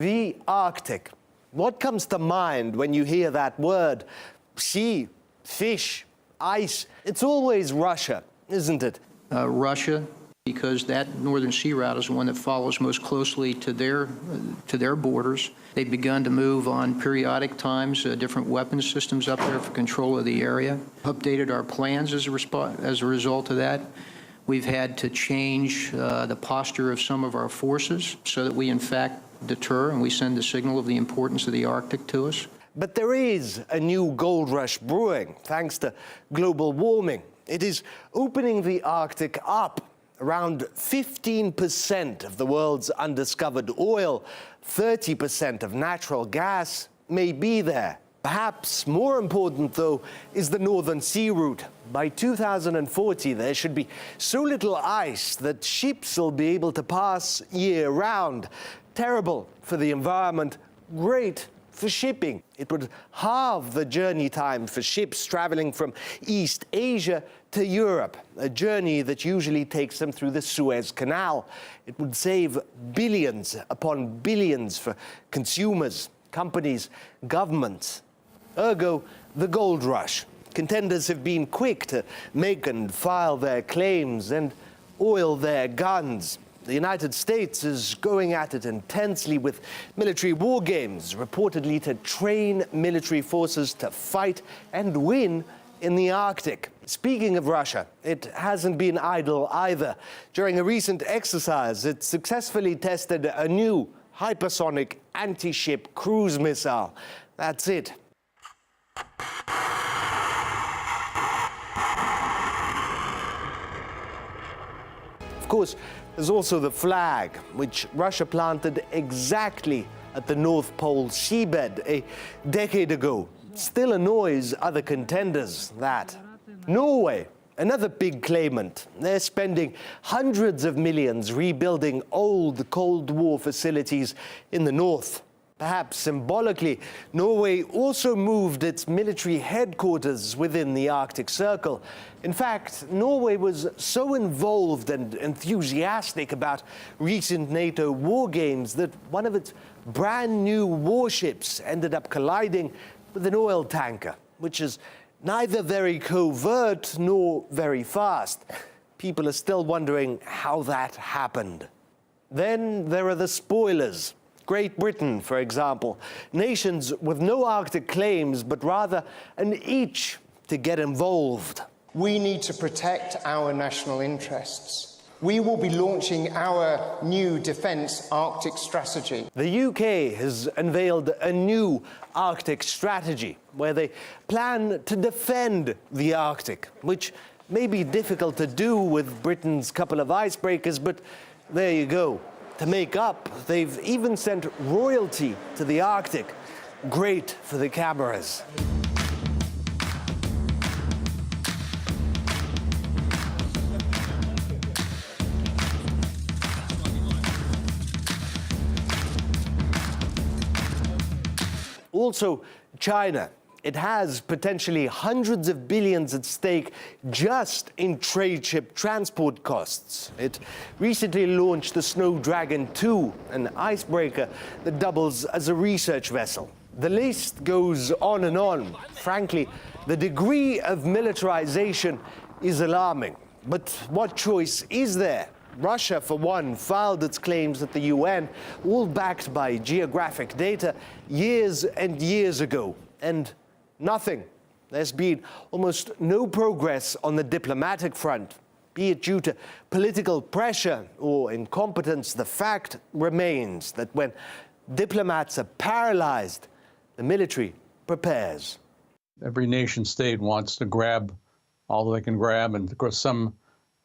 The Arctic. What comes to mind when you hear that word? Sea, fish, ice. It's always Russia, isn't it? Russia, because that northern sea route is the one that follows most closely to their borders. They've begun to move on periodic times, different weapons systems up there for control of the area. Updated our plans as a result of that. We've had to change the posture of some of our forces so that we, in fact, deter and we send the signal of the importance of the Arctic to us. But there is a new gold rush brewing, thanks to global warming. It is opening the Arctic up. Around 15% of the world's undiscovered oil, 30% of natural gas may be there. Perhaps more important, though, is the Northern Sea route. By 2040, there should be so little ice that ships will be able to pass year-round. Terrible for the environment, great for shipping. It would halve the journey time for ships traveling from East Asia to Europe, a journey that usually takes them through the Suez Canal. It would save billions upon billions for consumers, companies, governments. Ergo, the gold rush. Contenders have been quick to make and file their claims and oil their guns. The United States is going at it intensely with military war games, reportedly to train military forces to fight and win in the Arctic. Speaking of Russia, it hasn't been idle either. During a recent exercise, it successfully tested a new hypersonic anti-ship cruise missile. That's it. Of course, there's also the flag, which Russia planted exactly at the North Pole seabed a decade ago. Still annoys other contenders, that. Norway, another big claimant. They're spending hundreds of millions rebuilding old Cold War facilities in the north. Perhaps symbolically, Norway also moved its military headquarters within the Arctic Circle. In fact, Norway was so involved and enthusiastic about recent NATO war games that one of its brand new warships ended up colliding with an oil tanker, which is neither very covert nor very fast. People are still wondering how that happened. Then there are the spoilers. Great Britain, for example, nations with no Arctic claims, but rather an itch to get involved. We need to protect our national interests. We will be launching our new defence Arctic strategy. The UK has unveiled a new Arctic strategy where they plan to defend the Arctic, which may be difficult to do with Britain's couple of icebreakers, but there you go. To make up, they've even sent royalty to the Arctic. Great for the cameras. Also, China. It has potentially hundreds of billions at stake just in trade ship transport costs. It recently launched the Snowdragon 2, an icebreaker that doubles as a research vessel. The list goes on and on. Frankly, the degree of militarization is alarming. But what choice is there? Russia, for one, filed its claims at the UN, all backed by geographic data, years and years ago. And nothing. There's been almost no progress on the diplomatic front. Be it due to political pressure or incompetence, the fact remains that when diplomats are paralyzed, the military prepares. Every nation state wants to grab all they can grab, and of course some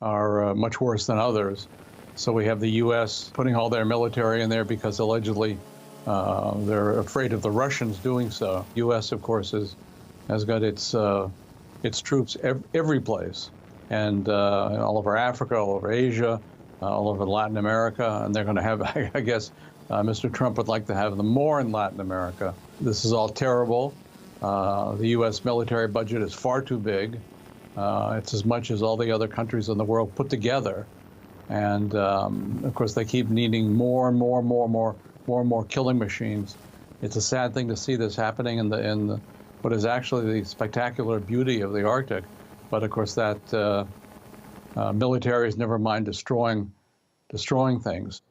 are much worse than others. So we have the U.S. putting all their military in there because allegedly they're afraid of the Russians doing so. U.S., of course, has got its troops every place, and all over Africa, all over Asia, all over Latin America, and they're going to have, I guess, Mr. Trump would like to have them more in Latin America. This is all terrible. The U.S. military budget is far too big. It's as much as all the other countries in the world put together. And of course, they keep needing more and more more and more killing machines. It's a sad thing to see this happening in the what is actually the spectacular beauty of the Arctic. But of course, that military is never mind destroying things.